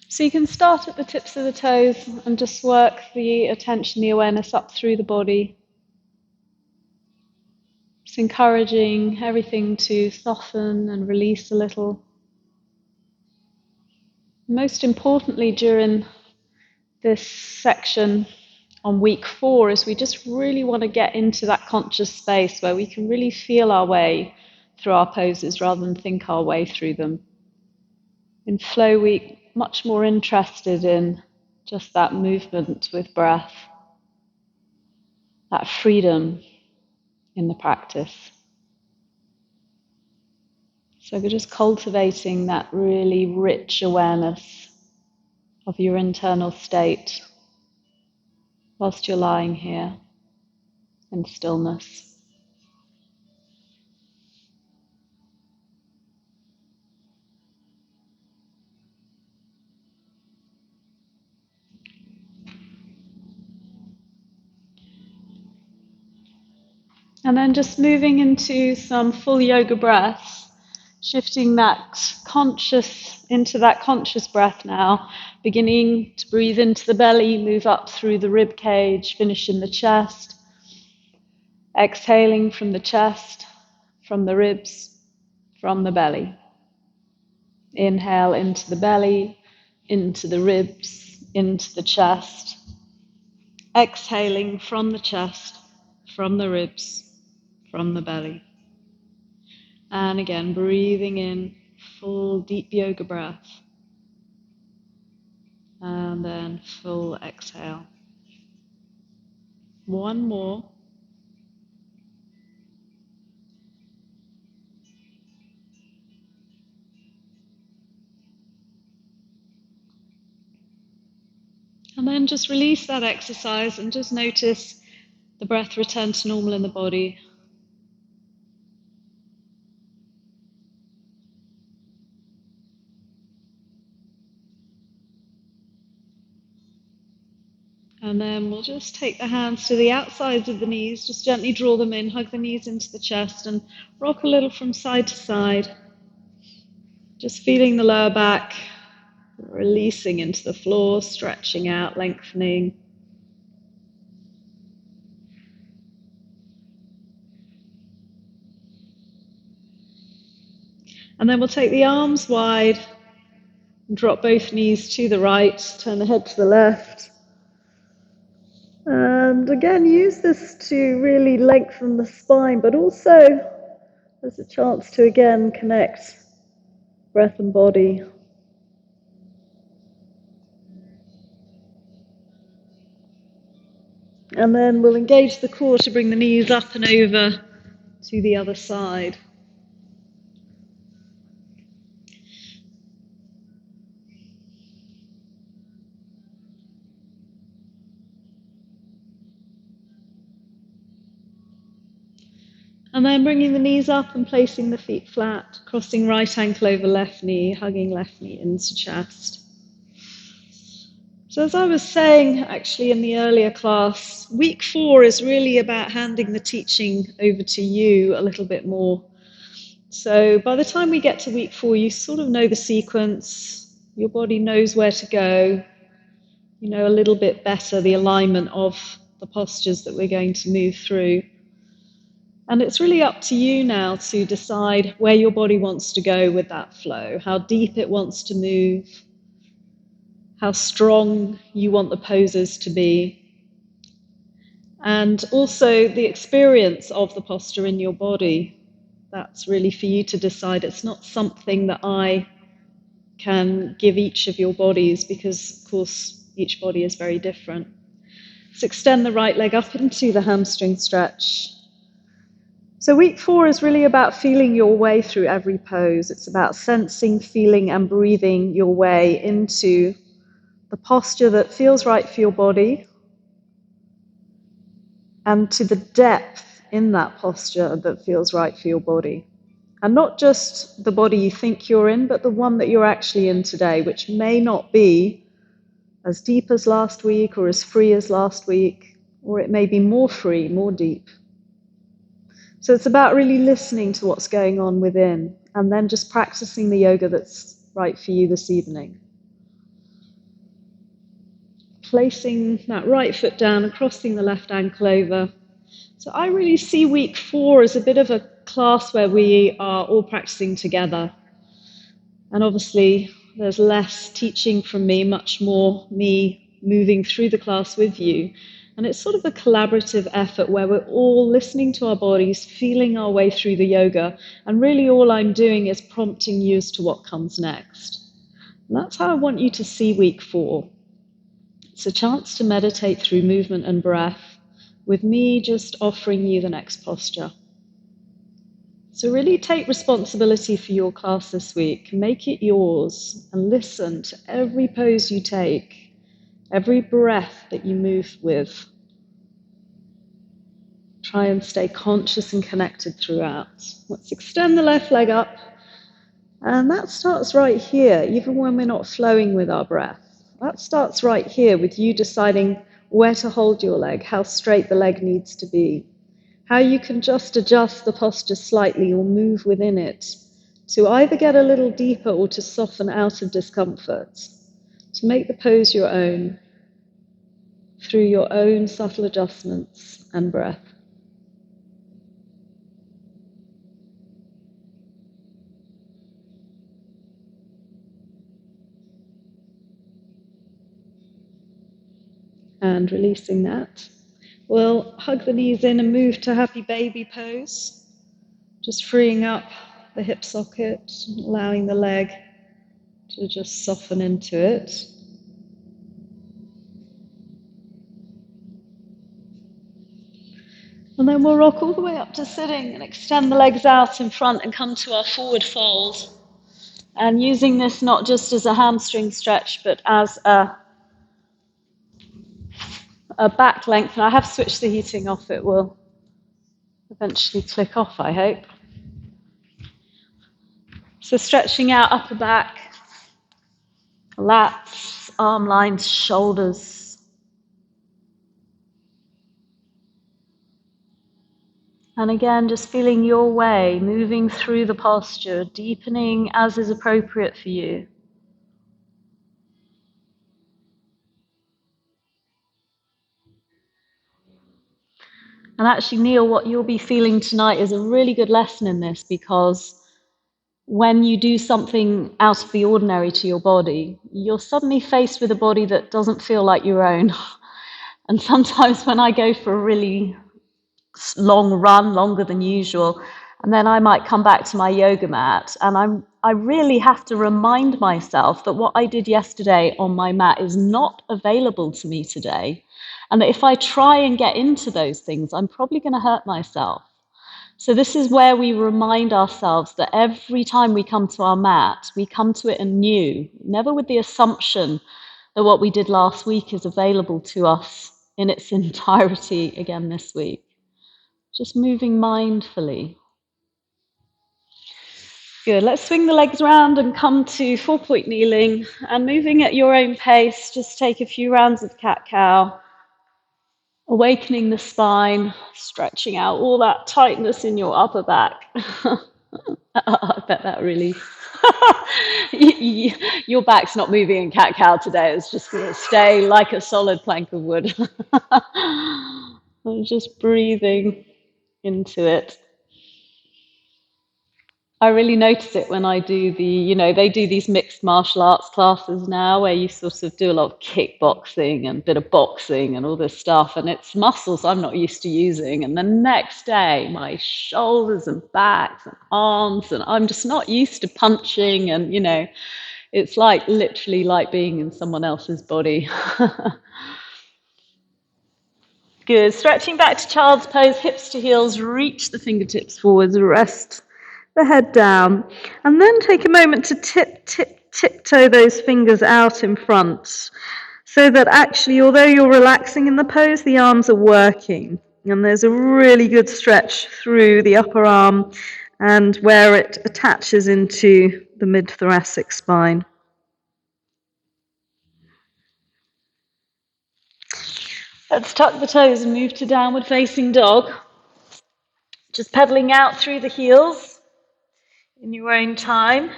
So you can start at the tips of the toes and just work the attention, the awareness up through the body. Just encouraging everything to soften and release a little. Most importantly, during this section on week 4 is we just really want to get into that conscious space where we can really feel our way through our poses rather than think our way through them. In flow week, much more interested in just that movement with breath, that freedom in the practice. So we're just cultivating that really rich awareness of your internal state whilst you're lying here in stillness. And then just moving into some full yoga breaths, shifting that into that conscious breath now, beginning to breathe into the belly, move up through the rib cage, finish in the chest, exhaling from the chest, from the ribs, from the belly. Inhale into the belly, into the ribs, into the chest. Exhaling from the chest, from the ribs, from the belly. And again, breathing in, full deep yoga breath. And then full exhale. One more. And then just release that exercise and just notice the breath return to normal in the body. And then we'll just take the hands to the outsides of the knees, just gently draw them in, hug the knees into the chest and rock a little from side to side. Just feeling the lower back, releasing into the floor, stretching out, lengthening. And then we'll take the arms wide and drop both knees to the right, turn the head to the left. And again, use this to really lengthen the spine, but also there's a chance to again connect breath and body. And then we'll engage the core to bring the knees up and over to the other side. And then bringing the knees up and placing the feet flat, crossing right ankle over left knee, hugging left knee into chest. So as I was saying actually in the earlier class, week 4 is really about handing the teaching over to you a little bit more. So by the time we get to week 4, you sort of know the sequence, your body knows where to go, you know a little bit better the alignment of the postures that we're going to move through. And it's really up to you now to decide where your body wants to go with that flow, how deep it wants to move, how strong you want the poses to be, and also the experience of the posture in your body. That's really for you to decide. It's not something that I can give each of your bodies because, of course, each body is very different. So extend the right leg up into the hamstring stretch. So week 4 is really about feeling your way through every pose. It's about sensing, feeling, and breathing your way into the posture that feels right for your body and to the depth in that posture that feels right for your body. And not just the body you think you're in, but the one that you're actually in today, which may not be as deep as last week or as free as last week, or it may be more free, more deep. So it's about really listening to what's going on within and then just practicing the yoga that's right for you this evening. placing that right foot down and crossing the left ankle over. So I really see week 4 as a bit of a class where we are all practicing together. And obviously, there's less teaching from me, much more me moving through the class with you. And it's sort of a collaborative effort where we're all listening to our bodies, feeling our way through the yoga. And really all I'm doing is prompting you as to what comes next. And that's how I want you to see week 4. It's a chance to meditate through movement and breath, with me just offering you the next posture. So really take responsibility for your class this week. Make it yours and listen to every pose you take, every breath that you move with. Try and stay conscious and connected throughout. Let's extend the left leg up. And that starts right here, even when we're not flowing with our breath. That starts right here with you deciding where to hold your leg, how straight the leg needs to be, how you can just adjust the posture slightly or move within it to either get a little deeper or to soften out of discomfort, to make the pose your own through your own subtle adjustments and breath. And releasing that, we'll hug the knees in and move to happy baby pose, just freeing up the hip socket, allowing the leg to just soften into it. And then we'll rock all the way up to sitting and extend the legs out in front and come to our forward fold. And using this not just as a hamstring stretch, but as a back length. And I have switched the heating off. It will eventually click off, I hope. So stretching out upper back, lats, arm lines, shoulders. And again, just feeling your way, moving through the posture, deepening as is appropriate for you. And actually, Neil, what you'll be feeling tonight is a really good lesson in this, because when you do something out of the ordinary to your body, you're suddenly faced with a body that doesn't feel like your own. And sometimes when I go for a really long run, longer than usual, and then I might come back to my yoga mat, and I really have to remind myself that what I did yesterday on my mat is not available to me today, and that if I try and get into those things, I'm probably going to hurt myself. So this is where we remind ourselves that every time we come to our mat, we come to it anew, never with the assumption that what we did last week is available to us in its entirety again this week. Just moving mindfully. Good. Let's swing the legs around and come to 4-point kneeling. And moving at your own pace, just take a few rounds of cat-cow. Awakening the spine, stretching out all that tightness in your upper back. I bet that really... Your back's not moving in cat-cow today. It's just going to stay like a solid plank of wood. Just breathing into it. I really notice it when I do they do these mixed martial arts classes now where you sort of do a lot of kickboxing and a bit of boxing and all this stuff, and it's muscles I'm not used to using. And the next day, my shoulders and backs and arms, and I'm just not used to punching, and it's like literally like being in someone else's body. Good. Stretching back to child's pose, hips to heels, reach the fingertips forwards, rest the head down, and then take a moment to tiptoe those fingers out in front, so that actually, although you're relaxing in the pose, the arms are working, and there's a really good stretch through the upper arm and where it attaches into the mid-thoracic spine. Let's tuck the toes and move to downward facing dog. Just pedaling out through the heels in your own time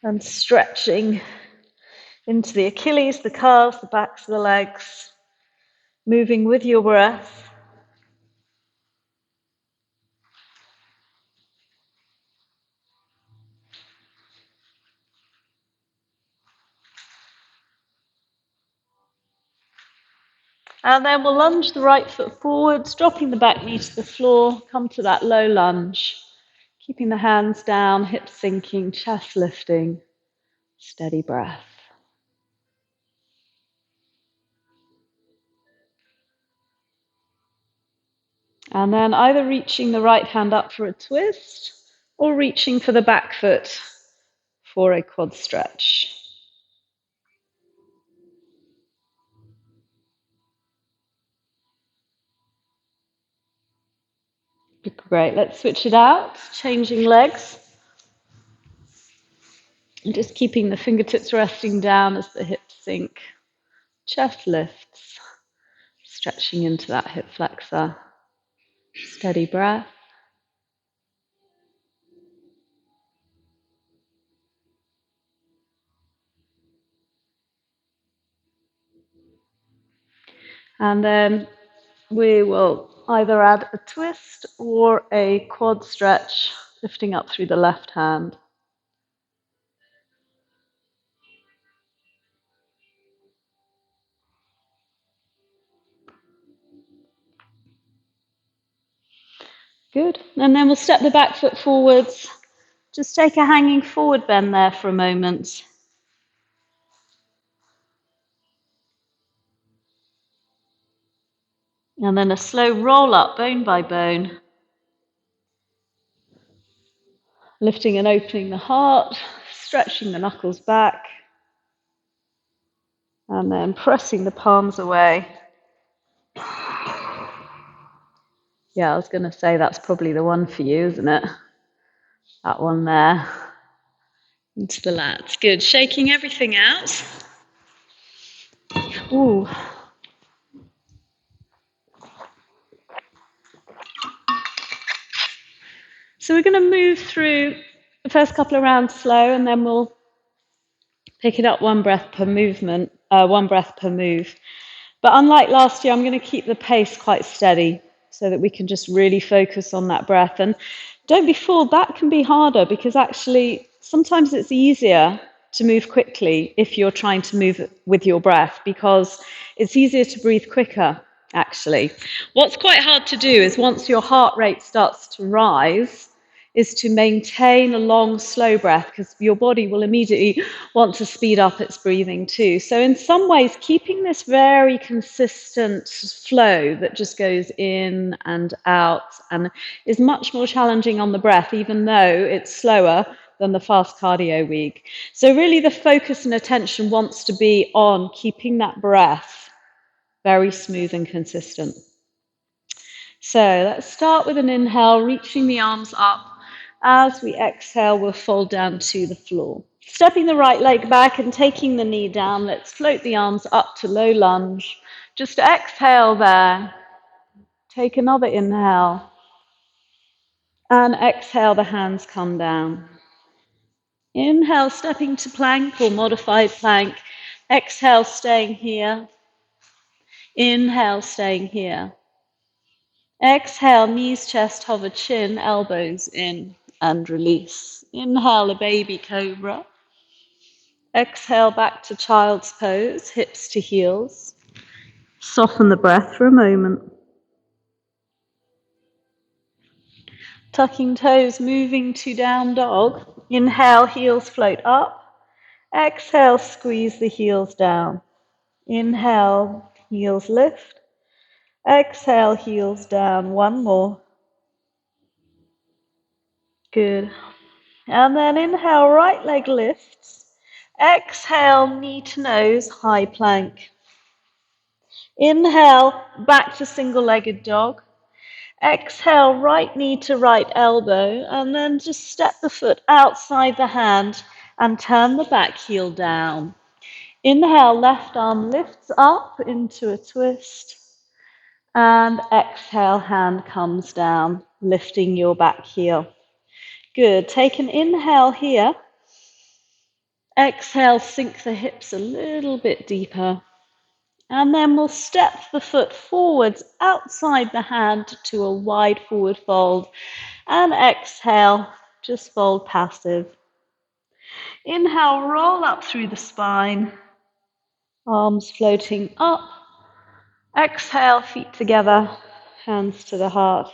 and stretching into the Achilles, the calves, the backs of the legs, moving with your breath. And then we'll lunge the right foot forwards, dropping the back knee to the floor, come to that low lunge, keeping the hands down, hips sinking, chest lifting, steady breath. And then either reaching the right hand up for a twist or reaching for the back foot for a quad stretch. Great, let's switch it out, changing legs. And just keeping the fingertips resting down as the hips sink. Chest lifts, stretching into that hip flexor. Steady breath. And then we will either add a twist or a quad stretch, lifting up through the left hand. Good. And then we'll step the back foot forwards. Just take a hanging forward bend there for a moment. And then a slow roll up, bone by bone. Lifting and opening the heart, stretching the knuckles back. And then pressing the palms away. Yeah, I was going to say that's probably the one for you, isn't it? That one there. Into the lats. Good. Shaking everything out. Ooh. So we're going to move through the first couple of rounds slow, and then we'll pick it up one breath per movement, one breath per move. But unlike last year, I'm going to keep the pace quite steady so that we can just really focus on that breath. And don't be fooled, that can be harder because actually sometimes it's easier to move quickly if you're trying to move with your breath because it's easier to breathe quicker, actually. What's quite hard to do is once your heart rate starts to rise, is to maintain a long, slow breath because your body will immediately want to speed up its breathing too. So in some ways, keeping this very consistent flow that just goes in and out and is much more challenging on the breath, even though it's slower than the fast cardio week. So really the focus and attention wants to be on keeping that breath very smooth and consistent. So let's start with an inhale, reaching the arms up. As we exhale, we'll fold down to the floor. Stepping the right leg back and taking the knee down, let's float the arms up to low lunge. Just exhale there. Take another inhale. And exhale, the hands come down. Inhale, stepping to plank or modified plank. Exhale, staying here. Inhale, staying here. Exhale, knees, chest, hover, chin, elbows in and release. Inhale, a baby cobra. Exhale, back to child's pose, hips to heels. Soften the breath for a moment. Tucking toes, moving to down dog. Inhale, heels float up. Exhale, squeeze the heels down. Inhale, heels lift. Exhale, heels down. One more. Good. And then inhale, right leg lifts. Exhale, knee to nose, high plank. Inhale, back to single-legged dog. Exhale, right knee to right elbow, and then just step the foot outside the hand and turn the back heel down. Inhale, left arm lifts up into a twist. And exhale, hand comes down, lifting your back heel. Good. Take an inhale here. Exhale, sink the hips a little bit deeper. And then we'll step the foot forwards outside the hand to a wide forward fold. And exhale, just fold passive. Inhale, roll up through the spine. Arms floating up. Exhale, feet together, hands to the heart.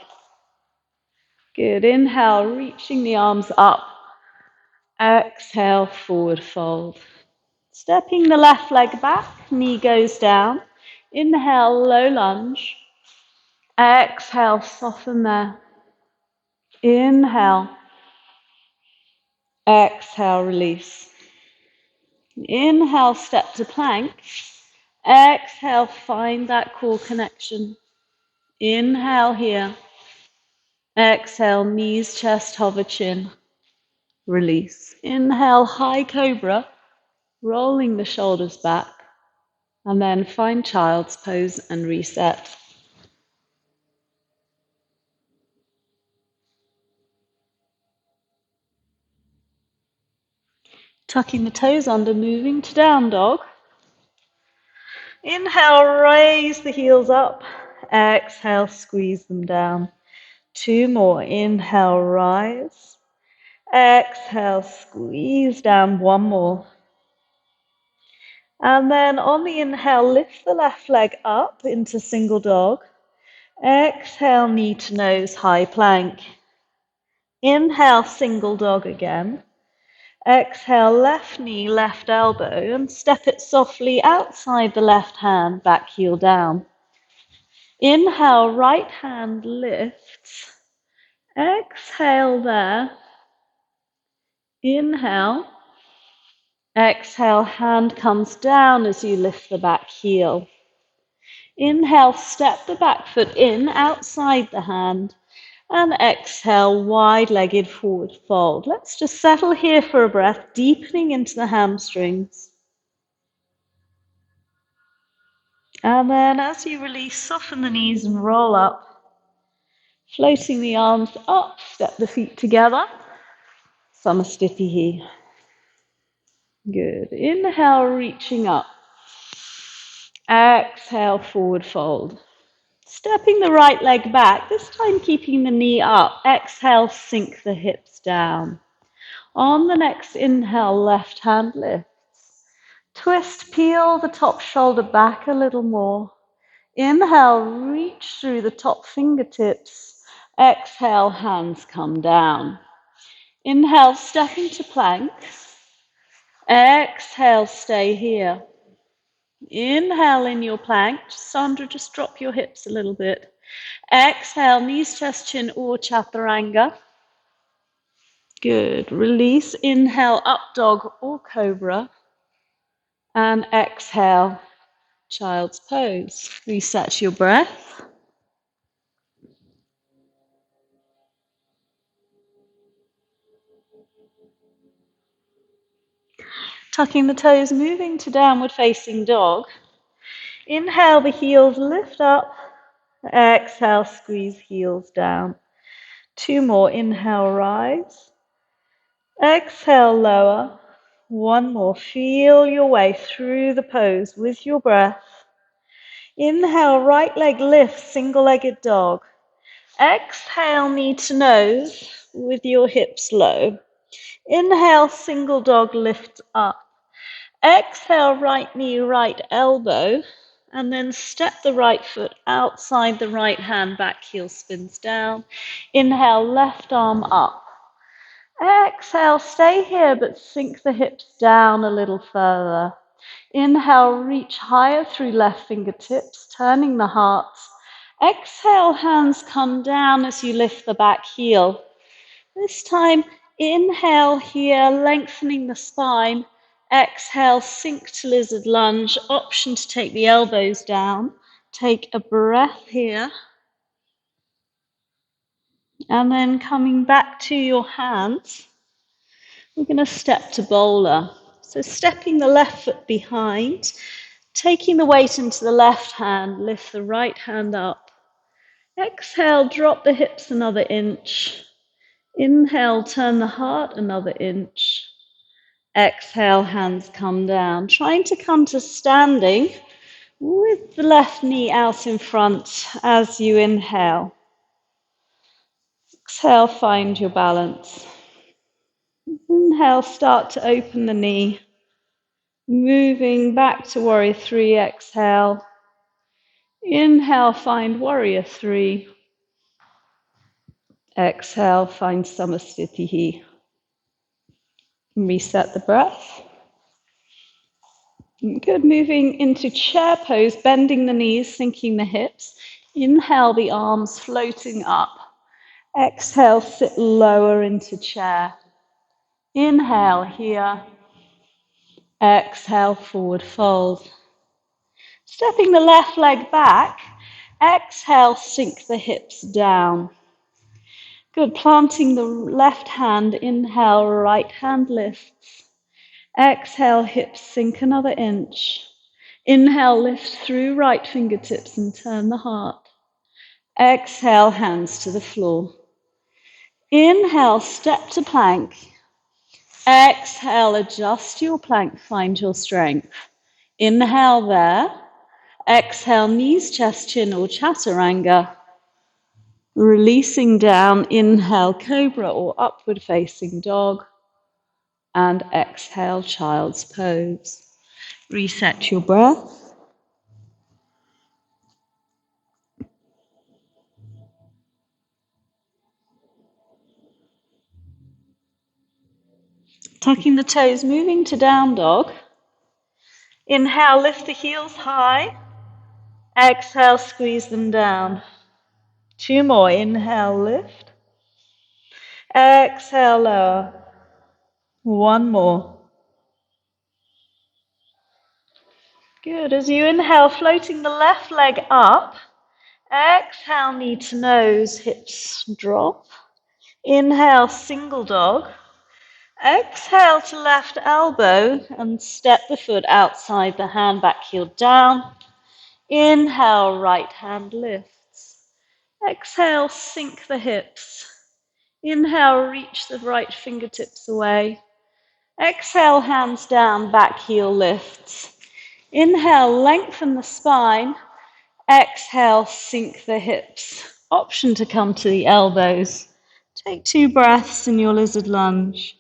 Good. Inhale, reaching the arms up. Exhale, forward fold. Stepping the left leg back, knee goes down. Inhale, low lunge. Exhale, soften there. Inhale. Exhale, release. Inhale, step to plank. Exhale, find that core connection. Inhale here. Exhale, knees, chest, hover, chin. Release. Inhale, high cobra, rolling the shoulders back. And then find child's pose and reset. Tucking the toes under, moving to down dog. Inhale, raise the heels up. Exhale, squeeze them down. 2 more. Inhale, rise. Exhale, squeeze down. 1 more. And then on the inhale, lift the left leg up into single dog. Exhale, knee to nose, high plank. Inhale, single dog again. Exhale, left knee, left elbow, and step it softly outside the left hand, back heel down. Inhale, right hand lifts. Exhale there. Inhale. Exhale, hand comes down as you lift the back heel. Inhale, step the back foot in outside the hand. And exhale, wide-legged forward fold. Let's just settle here for a breath, deepening into the hamstrings. And then as you release, soften the knees and roll up. Floating the arms up, step the feet together. Samasthiti. Good. Inhale, reaching up. Exhale, forward fold. Stepping the right leg back, this time keeping the knee up. Exhale, sink the hips down. On the next inhale, left hand lifts. Twist, peel the top shoulder back a little more. Inhale, reach through the top fingertips. Exhale, hands come down. Inhale, step into plank. Exhale, stay here. Inhale in your plank. Sandra, just drop your hips a little bit. Exhale, knees, chest, chin, or chaturanga. Good. Release. Inhale, up dog or cobra. And exhale, child's pose. Reset your breath. Tucking the toes, moving to downward facing dog. Inhale, the heels lift up. Exhale, squeeze heels down. 2 more. Inhale, rise. Exhale, lower. 1 more. Feel your way through the pose with your breath. Inhale, right leg lifts, single-legged dog. Exhale, knee to nose with your hips low. Inhale, single dog, lift up. Exhale, right knee, right elbow, and then step the right foot outside the right hand, back heel spins down. Inhale, left arm up. Exhale, stay here, but sink the hips down a little further. Inhale, reach higher through left fingertips, turning the heart. Exhale, hands come down as you lift the back heel. This time, inhale here, lengthening the spine. Exhale, sink to lizard lunge. Option to take the elbows down. Take a breath here. And then coming back to your hands, we're going to step to bowler. So stepping the left foot behind, taking the weight into the left hand, lift the right hand up. Exhale, drop the hips another inch. Inhale, turn the heart another inch. Exhale, hands come down. Trying to come to standing with the left knee out in front as you inhale. Exhale, find your balance. Inhale, start to open the knee. Moving back to warrior three, exhale. Inhale, find warrior three. Exhale, find Samasthiti. Reset the breath. Good, moving into chair pose, bending the knees, sinking the hips. Inhale, the arms floating up. Exhale, sit lower into chair. Inhale here. Exhale, forward fold. Stepping the left leg back. Exhale, sink the hips down. Good, planting the left hand. Inhale, right hand lifts. Exhale, hips sink another inch. Inhale, lift through right fingertips and turn the heart. Exhale, hands to the floor. Inhale, step to plank. Exhale, adjust your plank, find your strength. Inhale there. Exhale, knees, chest, chin, or chaturanga. Releasing down, inhale, cobra or upward facing dog. And exhale, child's pose. Reset your breath. Tucking the toes, moving to down dog. Inhale, lift the heels high. Exhale, squeeze them down. Two more. Inhale, lift. Exhale, lower. One more. Good. As you inhale, floating the left leg up. Exhale, knee to nose, hips drop. Inhale, single dog. Exhale to left elbow and step the foot outside the hand, back heel down. Inhale, right hand lifts. Exhale, sink the hips. Inhale, reach the right fingertips away. Exhale, hands down, back heel lifts. Inhale, lengthen the spine. Exhale, sink the hips. Option to come to the elbows. Take 2 breaths in your lizard lunge.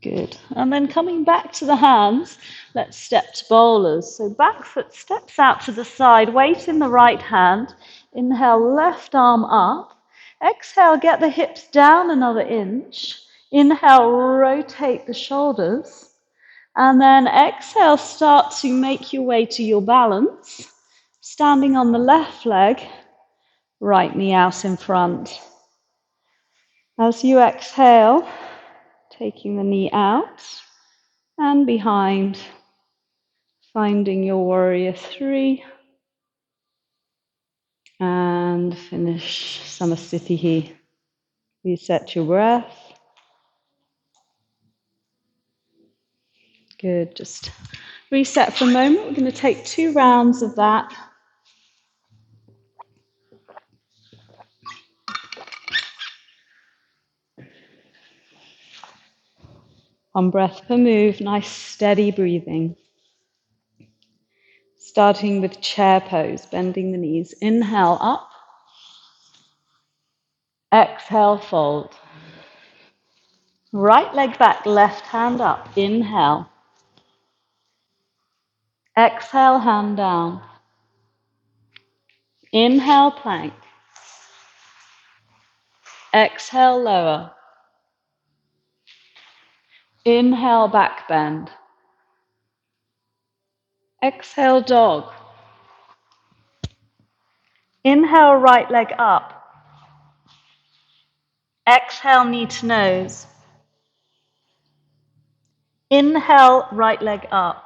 Good. And then coming back to the hands, let's step to bowlers. So back foot steps out to the side, weight in the right hand. Inhale, left arm up. Exhale, get the hips down another inch. Inhale, rotate the shoulders. And then exhale, start to make your way to your balance. Standing on the left leg, right knee out in front. As you exhale, taking the knee out and behind, finding your warrior three, and finish Samasthiti. Reset your breath. Good, just reset for a moment. We're going to take 2 rounds of that. One breath per move, nice steady breathing. Starting with chair pose, bending the knees. Inhale up. Exhale, fold. Right leg back, left hand up. Inhale. Exhale, hand down. Inhale, plank. Exhale, lower. Inhale, back bend. Exhale, dog. Inhale, right leg up. Exhale, knee to nose. Inhale, right leg up.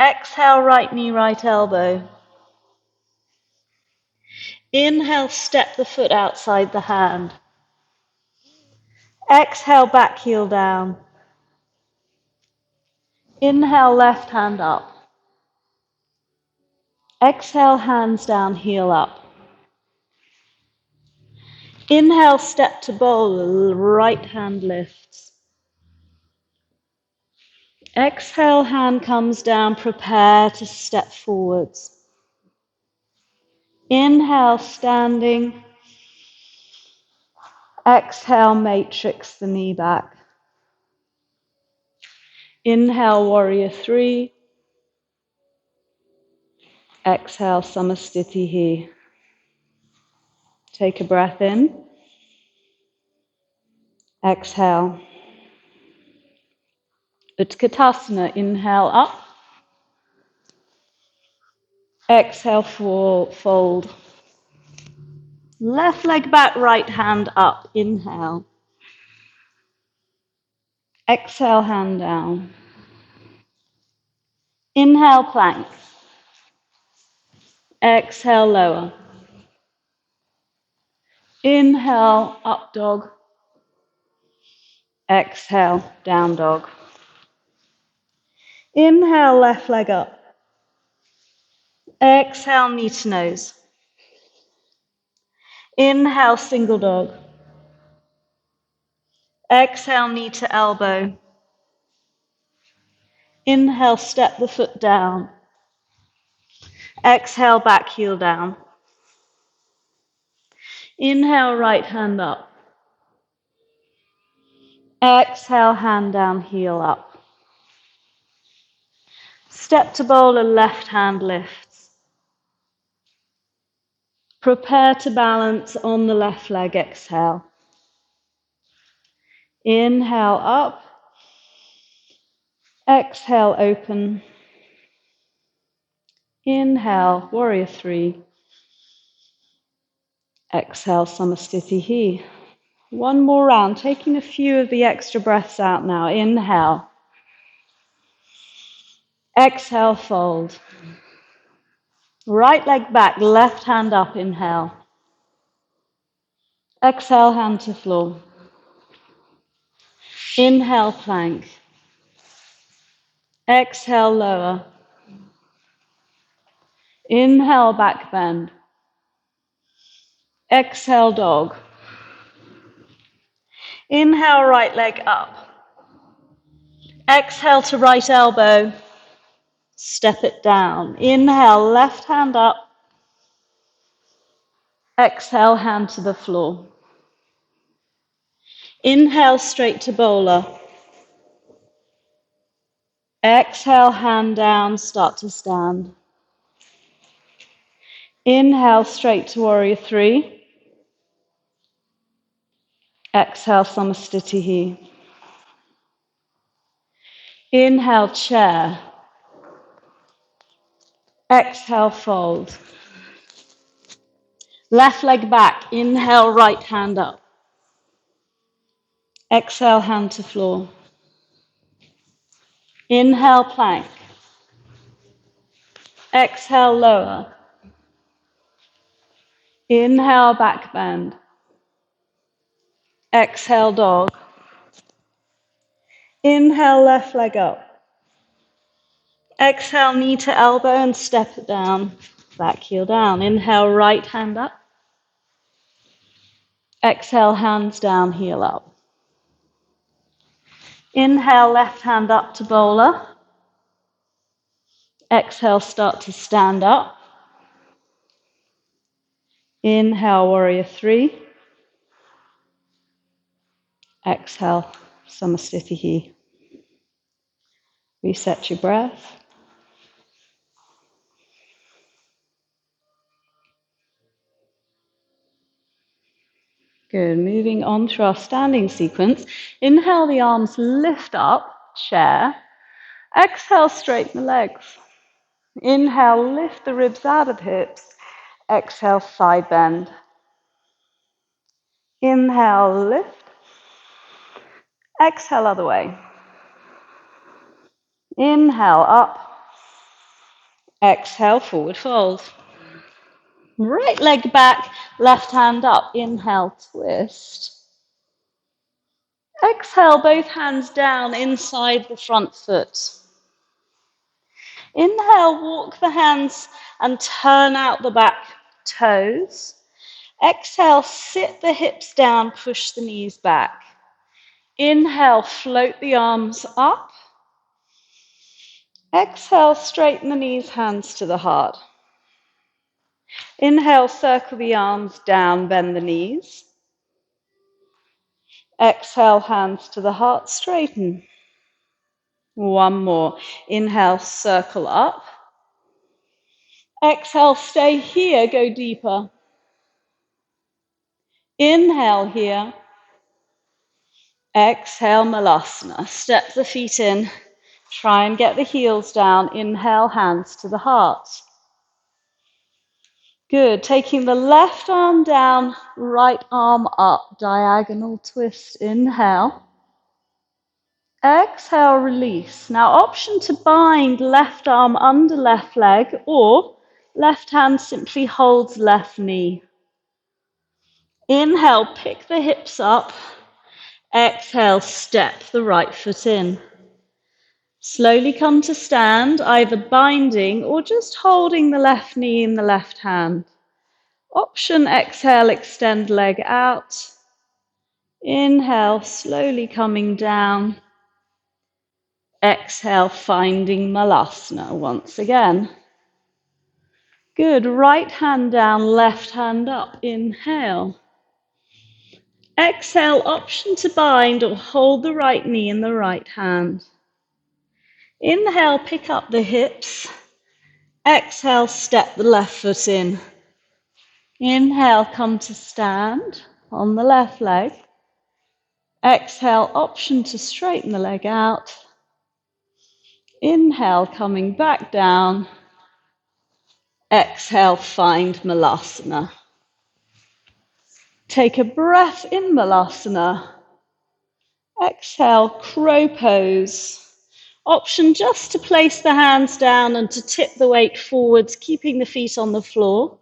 Exhale, right knee, right elbow. Inhale, step the foot outside the hand. Exhale, back heel down. Inhale, left hand up. Exhale, hands down, heel up. Inhale, step to bowl, right hand lifts. Exhale, hand comes down, prepare to step forwards. Inhale, standing. Exhale, matrix the knee back. Inhale, warrior three. Exhale, Samasthiti. Take a breath in. Exhale. Utkatasana, inhale up. Exhale, fold. Left leg back, right hand up. Inhale. Exhale, hand down. Inhale, plank. Exhale, lower. Inhale, up dog. Exhale, down dog. Inhale, left leg up. Exhale, knee to nose. Inhale, single dog. Exhale, knee to elbow. Inhale, step the foot down. Exhale, back heel down. Inhale, right hand up. Exhale, hand down, heel up. Step to bowler, left hand lifts. Prepare to balance on the left leg, exhale. Inhale, up. Exhale, open. Inhale, warrior three. Exhale, Samasthiti. One more round, taking a few of the extra breaths out now. Inhale. Exhale, fold. Right leg back, left hand up, inhale. Exhale, hand to floor. Inhale, plank. Exhale, lower. Inhale, back bend. Exhale, dog. Inhale, right leg up. Exhale to right elbow. Step it down. Inhale, left hand up. Exhale, hand to the floor. Inhale, straight to bowler. Exhale, hand down, start to stand. Inhale, straight to warrior three. Exhale, Samasthiti. Inhale, chair. Exhale, fold. Left leg back. Inhale, right hand up. Exhale, hand to floor. Inhale, plank. Exhale, lower. Inhale, back bend. Exhale, dog. Inhale, left leg up. Exhale, knee to elbow and step it down. Back heel down. Inhale, right hand up. Exhale, hands down, heel up. Inhale, left hand up to bowler. Exhale, start to stand up. Inhale, warrior three. Exhale, Samasthiti. Reset your breath. Good. Moving on through our standing sequence. Inhale, the arms lift up, chair. Exhale, straighten the legs. Inhale, lift the ribs out of hips. Exhale, side bend. Inhale, lift. Exhale, other way. Inhale, up. Exhale, forward fold. Right leg back, left hand up. Inhale, twist. Exhale, both hands down inside the front foot. Inhale, walk the hands and turn out the back toes. Exhale, sit the hips down, push the knees back. Inhale, float the arms up. Exhale, straighten the knees, hands to the heart. Inhale, circle the arms down, bend the knees. Exhale, hands to the heart, straighten. One more. Inhale, circle up. Exhale, stay here, go deeper. Inhale here. Exhale, Malasana. Step the feet in. Try and get the heels down. Inhale, hands to the heart. Good. Taking the left arm down, right arm up. Diagonal twist. Inhale. Exhale, release. Now, option to bind left arm under left leg, or left hand simply holds left knee. Inhale, pick the hips up. Exhale, step the right foot in. Slowly come to stand, either binding or just holding the left knee in the left hand. Option, exhale, extend leg out. Inhale, slowly coming down. Exhale, finding Malasana once again. Good, right hand down, left hand up. Inhale. Exhale, option to bind or hold the right knee in the right hand. Inhale, pick up the hips. Exhale, step the left foot in. Inhale, come to stand on the left leg. Exhale, option to straighten the leg out. Inhale, coming back down. Exhale, find Malasana. Take a breath in Malasana. Exhale, crow pose. Option just to place the hands down and to tip the weight forwards, keeping the feet on the floor.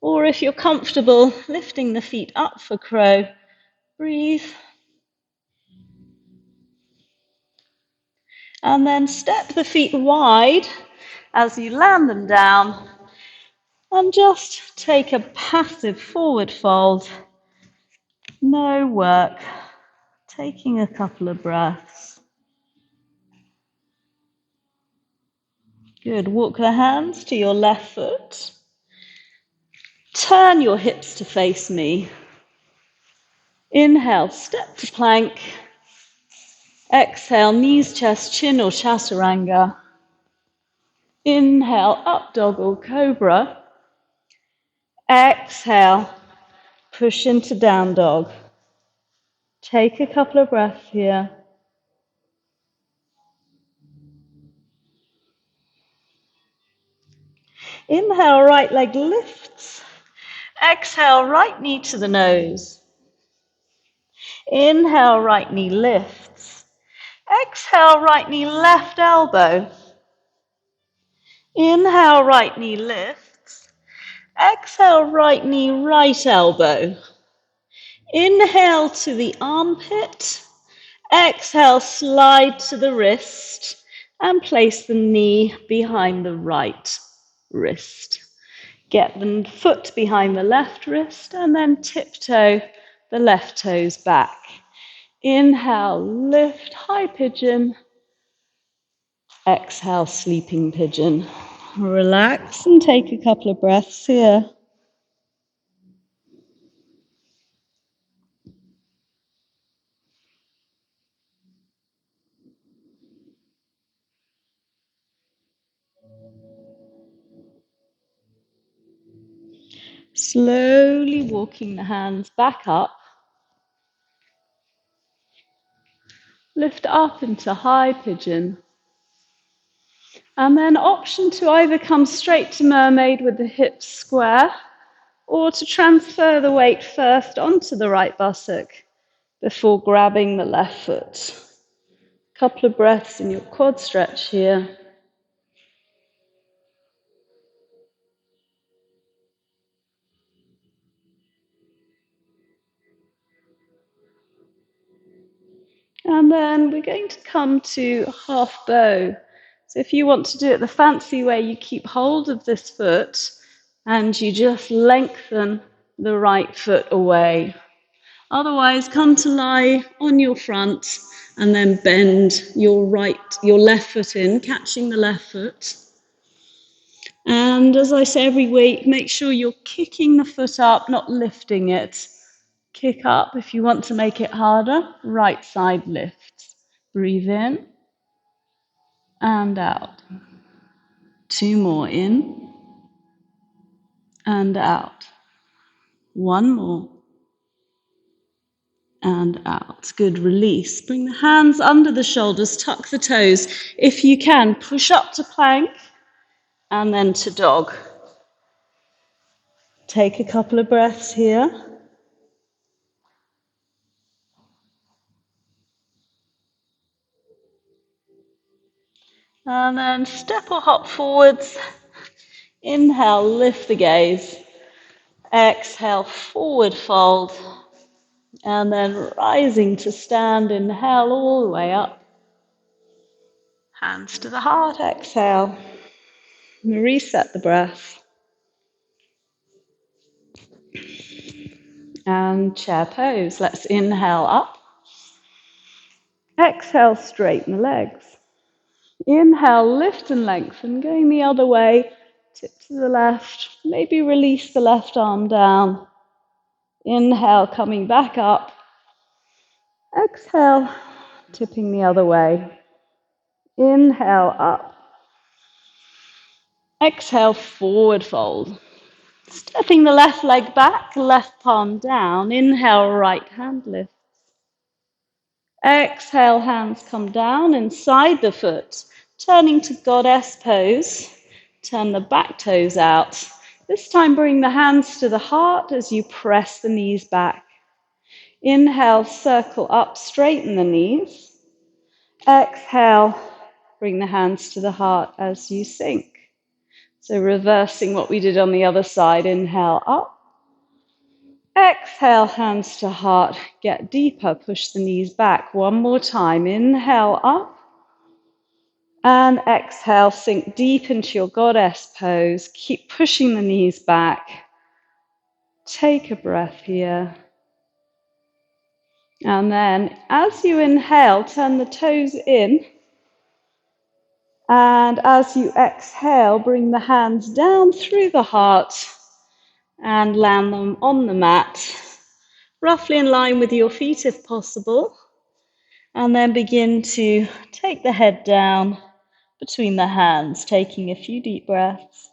Or if you're comfortable, lifting the feet up for crow. Breathe. And then step the feet wide as you land them down. And just take a passive forward fold. No work. Taking a couple of breaths. Good. Walk the hands to your left foot. Turn your hips to face me. Inhale, step to plank. Exhale, knees, chest, chin or chaturanga. Inhale, up dog or cobra. Exhale, push into down dog. Take a couple of breaths here. Inhale, right leg lifts. Exhale, right knee to the nose. Inhale, right knee lifts. Exhale, right knee left elbow. Inhale, right knee lifts. Exhale, right knee right elbow. Inhale to the armpit. Exhale, slide to the wrist and place the knee behind the right wrist. Get the foot behind the left wrist and then tiptoe the left toes back. Inhale, lift, high pigeon. Exhale, sleeping pigeon. Relax and take a couple of breaths here. Slowly walking the hands back up. Lift up into high pigeon. And then option to either come straight to mermaid with the hips square or to transfer the weight first onto the right buttock before grabbing the left foot. Couple of breaths in your quad stretch here. And then we're going to come to half bow. So if you want to do it the fancy way, you keep hold of this foot and you just lengthen the right foot away. Otherwise, come to lie on your front and then bend your left foot in, catching the left foot. And as I say every week, make sure you're kicking the foot up, not lifting it. Kick up if you want to make it harder. Right side lifts. Breathe in and out. 2 more in and out. 1 more and out. Good, release. Bring the hands under the shoulders, tuck the toes. If you can, push up to plank and then to dog. Take a couple of breaths here. And then step or hop forwards. Inhale, lift the gaze. Exhale, forward fold. And then rising to stand, inhale all the way up. Hands to the heart, exhale. And reset the breath. And chair pose. Let's inhale up. Exhale, straighten the legs. Inhale, lift and lengthen, going the other way. Tip to the left. Maybe release the left arm down. Inhale, coming back up. Exhale, tipping the other way. Inhale, up. Exhale, forward fold. Stepping the left leg back, left palm down. Inhale, right hand lifts. Exhale, hands come down inside the foot. Turning to goddess pose. Turn the back toes out. This time bring the hands to the heart as you press the knees back. Inhale, circle up, straighten the knees. Exhale, bring the hands to the heart as you sink. So reversing what we did on the other side. Inhale, up. Exhale, hands to heart. Get deeper, push the knees back. One more time. Inhale, up. And exhale, sink deep into your goddess pose. Keep pushing the knees back. Take a breath here. And then as you inhale, turn the toes in. And as you exhale, bring the hands down through the heart and land them on the mat, roughly in line with your feet if possible. And then begin to take the head down between the hands, taking a few deep breaths.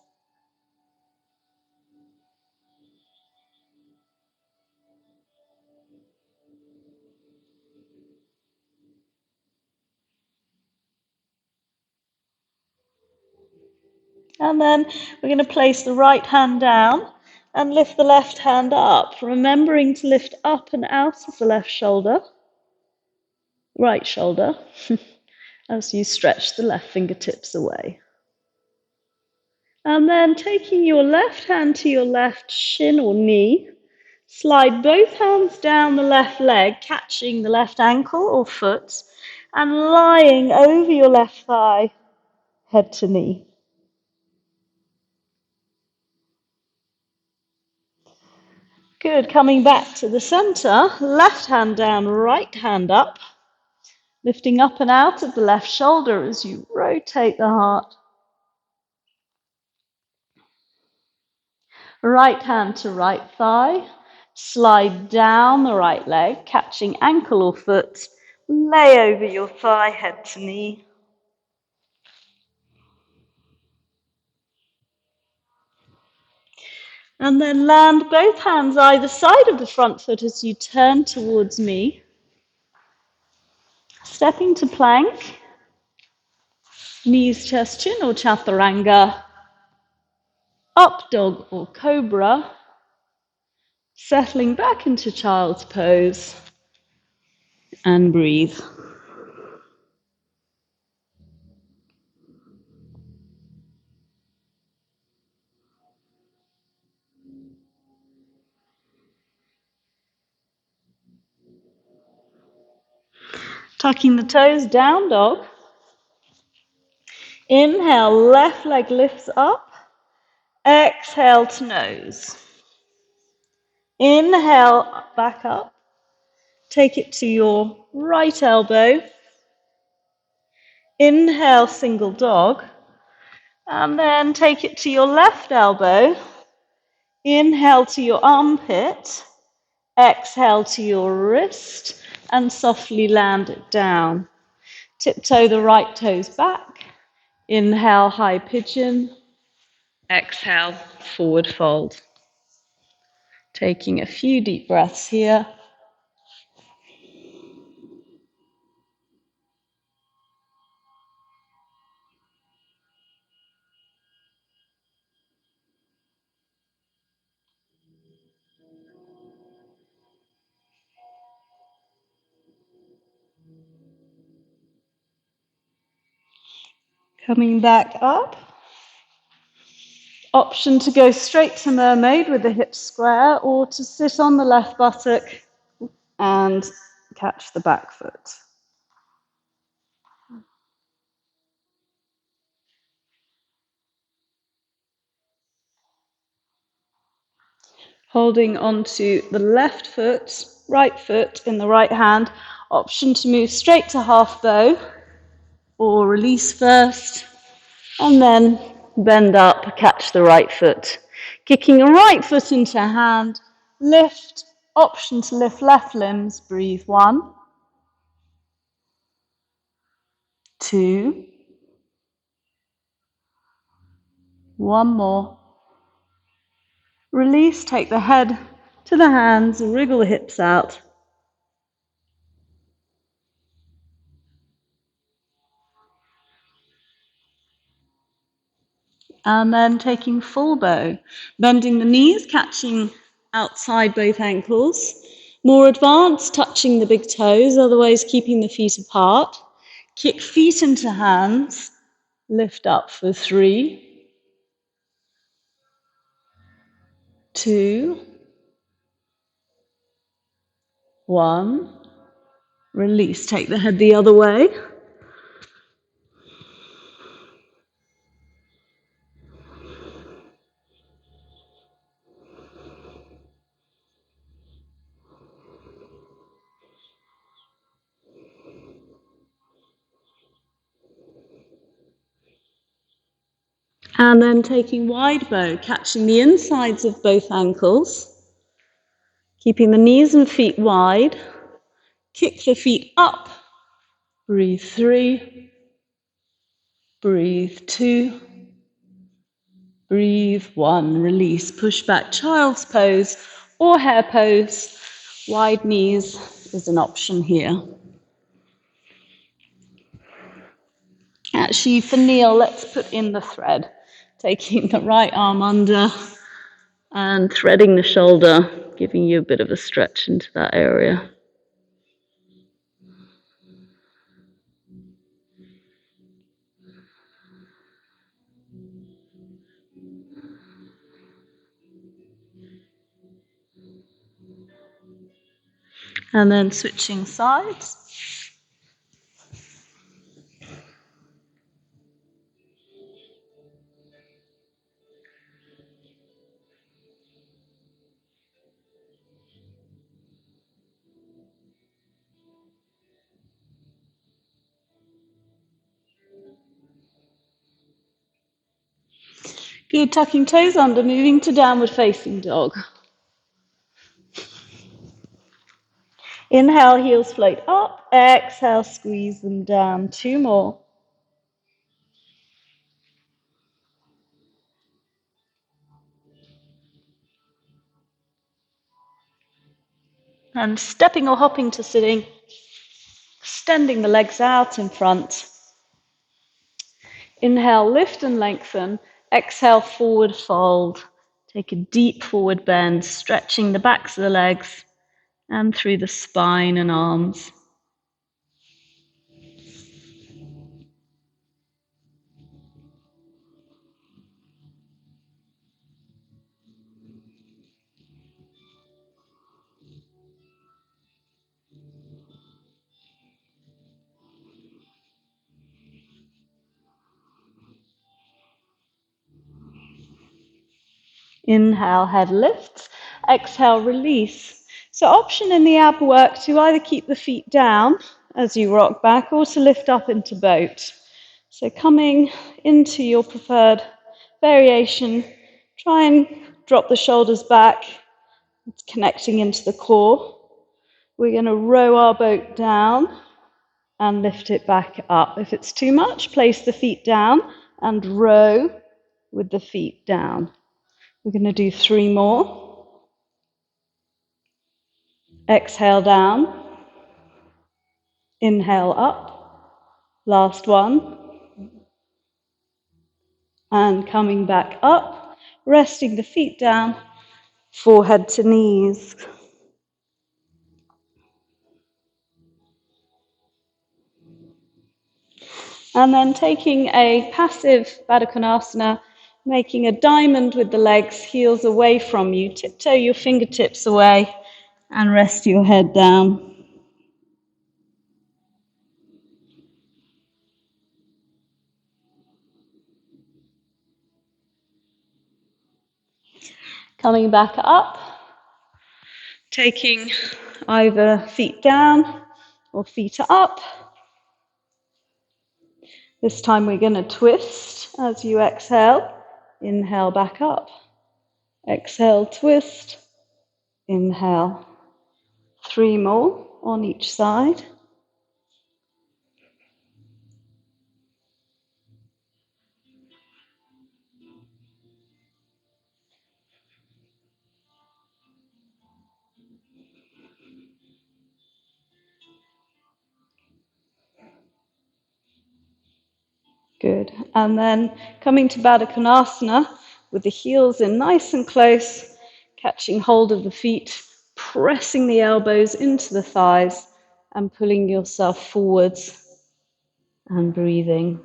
And then we're going to place the right hand down and lift the left hand up, remembering to lift up and out of the left shoulder, right shoulder, as you stretch the left fingertips away. And then taking your left hand to your left shin or knee, slide both hands down the left leg, catching the left ankle or foot, and lying over your left thigh, head to knee. Good, coming back to the center, left hand down, right hand up, lifting up and out of the left shoulder as you rotate the heart. Right hand to right thigh, slide down the right leg, catching ankle or foot, lay over your thigh, head to knee. And then land both hands either side of the front foot as you turn towards me. Stepping to plank, knees, chest, chin or chaturanga. Up dog or cobra. Settling back into child's pose. And breathe. Tucking the toes, down dog. Inhale, left leg lifts up. Exhale to nose. Inhale, back up. Take it to your right elbow. Inhale, single dog. And then take it to your left elbow. Inhale to your armpit. Exhale to your wrist. And softly land it down. Tiptoe the right toes back. Inhale, high pigeon. Exhale, forward fold. Taking a few deep breaths here. Coming back up. Option to go straight to mermaid with the hips square, or to sit on the left buttock and catch the back foot. Holding onto the left foot, right foot in the right hand. Option to move straight to half bow, or release first, and then bend up, catch the right foot. Kicking the right foot into hand, lift, option to lift left limbs, breathe 1, 2, 1 more. Release, take the head to the hands, wriggle the hips out. And then taking full bow, bending the knees, catching outside both ankles. More advanced, touching the big toes, otherwise keeping the feet apart. Kick feet into hands, lift up for 3, 2, 1. Release, take the head the other way. And then taking wide bow, catching the insides of both ankles, keeping the knees and feet wide. Kick the feet up. Breathe 3. Breathe 2. Breathe 1. Release. Push back, child's pose or hare pose. Wide knees is an option here. Actually, for Neil, let's put in the thread. Taking the right arm under and threading the shoulder, giving you a bit of a stretch into that area. And then switching sides. Good, tucking toes under, moving to downward facing dog. Inhale, heels float up. Exhale, squeeze them down. 2 more. And stepping or hopping to sitting, extending the legs out in front. Inhale, lift and lengthen. Exhale, forward fold. Take a deep forward bend, stretching the backs of the legs and through the spine and arms. Inhale, head lifts. Exhale, release. So option in the ab work to either keep the feet down as you rock back or to lift up into boat. So coming into your preferred variation, try and drop the shoulders back, connecting into the core. We're going to row our boat down and lift it back up. If it's too much, place the feet down and row with the feet down. We're going to do 3 more. Exhale down. Inhale up. Last one. And coming back up, resting the feet down, forehead to knees. And then taking a passive Baddha Konasana, making a diamond with the legs, heels away from you. Tiptoe your fingertips away and rest your head down. Coming back up, taking either feet down or feet up. This time we're going to twist as you exhale. Inhale back up. Exhale, twist. Inhale. 3 more on each side. Good. And then coming to Baddha Konasana with the heels in nice and close, catching hold of the feet, pressing the elbows into the thighs and pulling yourself forwards and breathing.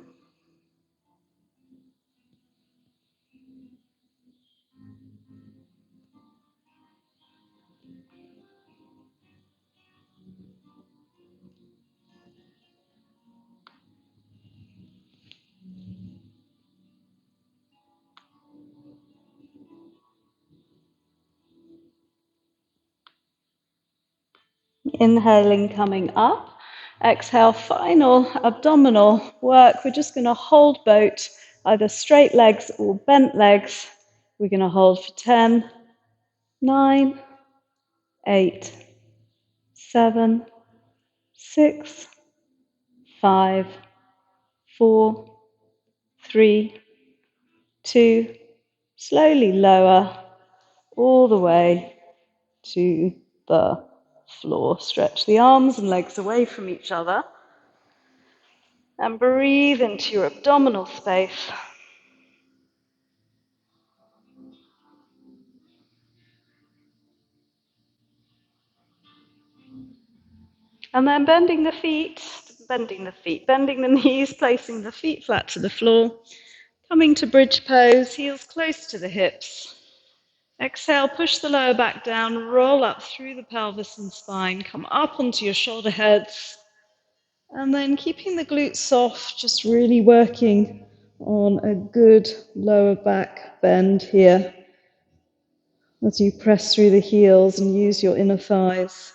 Inhaling, coming up. Exhale, final abdominal work. We're just going to hold boat, either straight legs or bent legs. We're going to hold for 10, 9, 8, 7, 6, 5, 4, 3, 2. Slowly lower all the way to the floor. Stretch the arms and legs away from each other and breathe into your abdominal space. And then bending the knees, placing the feet flat to the floor, coming to bridge pose, heels close to the hips. Exhale, push the lower back down, roll up through the pelvis and spine, come up onto your shoulder heads, and then keeping the glutes soft, just really working on a good lower back bend here as you press through the heels and use your inner thighs.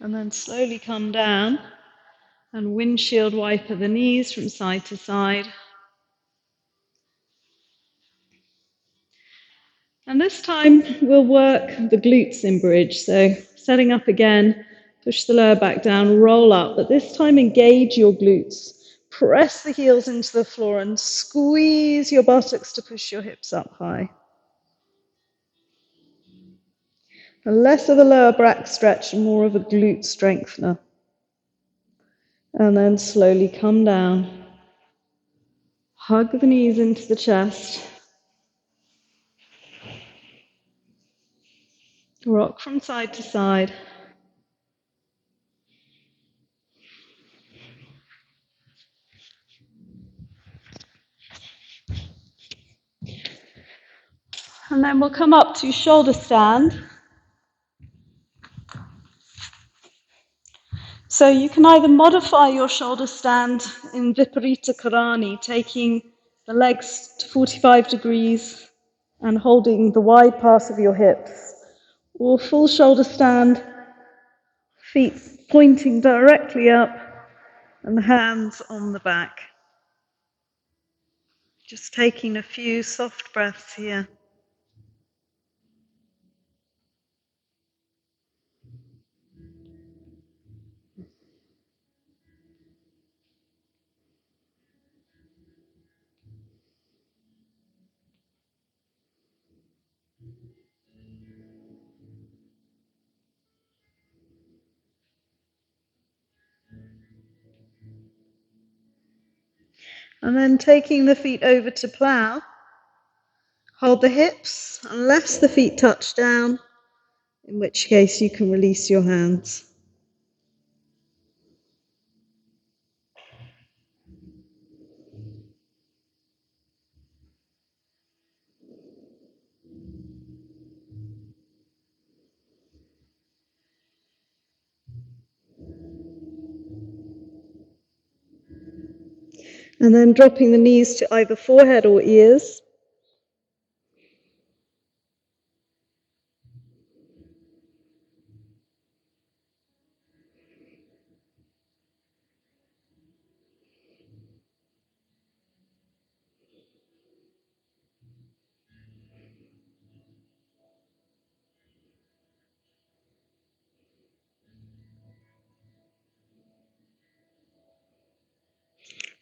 And then slowly come down and windshield wiper the knees from side to side. And this time we'll work the glutes in bridge. So setting up again, push the lower back down, roll up, but this time engage your glutes. Press the heels into the floor and squeeze your buttocks to push your hips up high. And less of a lower back stretch and more of a glute strengthener. And then slowly come down. Hug the knees into the chest. Rock from side to side. And then we'll come up to shoulder stand. So you can either modify your shoulder stand in Viparita Karani, taking the legs to 45 degrees and holding the wide pass of your hips, or full shoulder stand, feet pointing directly up and the hands on the back. Just taking a few soft breaths here. And then taking the feet over to plow, hold the hips unless the feet touch down, in which case you can release your hands. And then dropping the knees to either forehead or ears.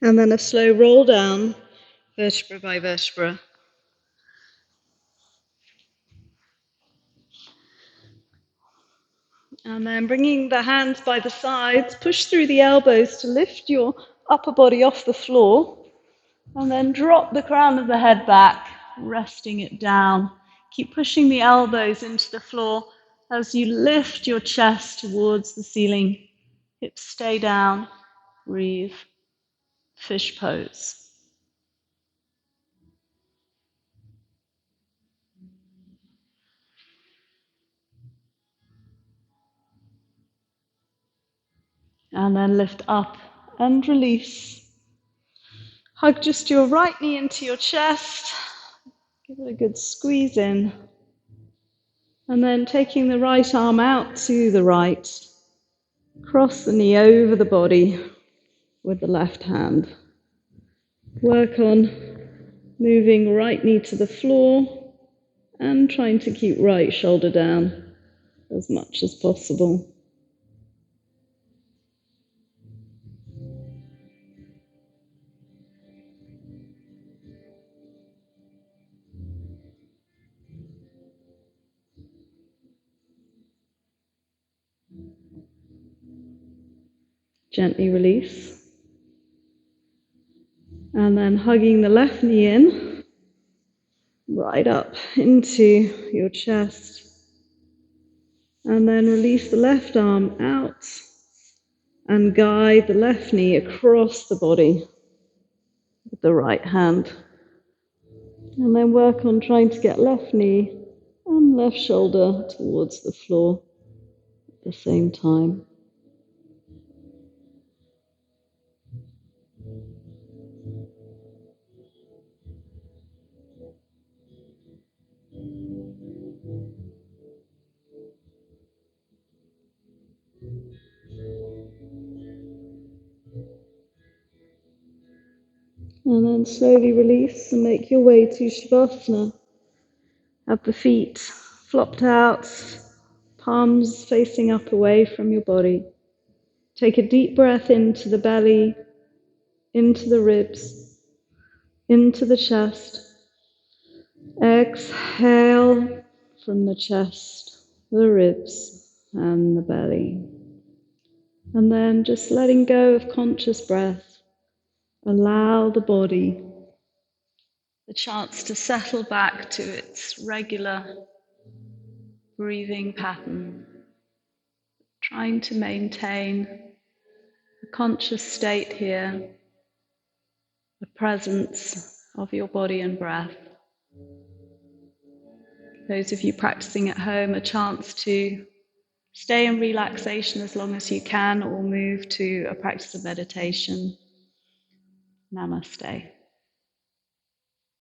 And then a slow roll down, vertebra by vertebra. And then bringing the hands by the sides, push through the elbows to lift your upper body off the floor. And then drop the crown of the head back, resting it down. Keep pushing the elbows into the floor as you lift your chest towards the ceiling. Hips stay down. Breathe. Fish pose. And then lift up and release. Hug just your right knee into your chest. Give it a good squeeze in. And then taking the right arm out to the right. Cross the knee over the body with the left hand. Work on moving right knee to the floor and trying to keep right shoulder down as much as possible. Gently release. And then hugging the left knee in, right up into your chest. And then release the left arm out and guide the left knee across the body with the right hand. And then work on trying to get left knee and left shoulder towards the floor at the same time. And then slowly release and make your way to Shavasana. Have the feet flopped out, palms facing up away from your body. Take a deep breath into the belly, into the ribs, into the chest. Exhale from the chest, the ribs, and the belly. And then just letting go of conscious breath. Allow the body the chance to settle back to its regular breathing pattern, trying to maintain a conscious state here, the presence of your body and breath. Those of you practicing at home, a chance to stay in relaxation as long as you can or move to a practice of meditation. Namaste.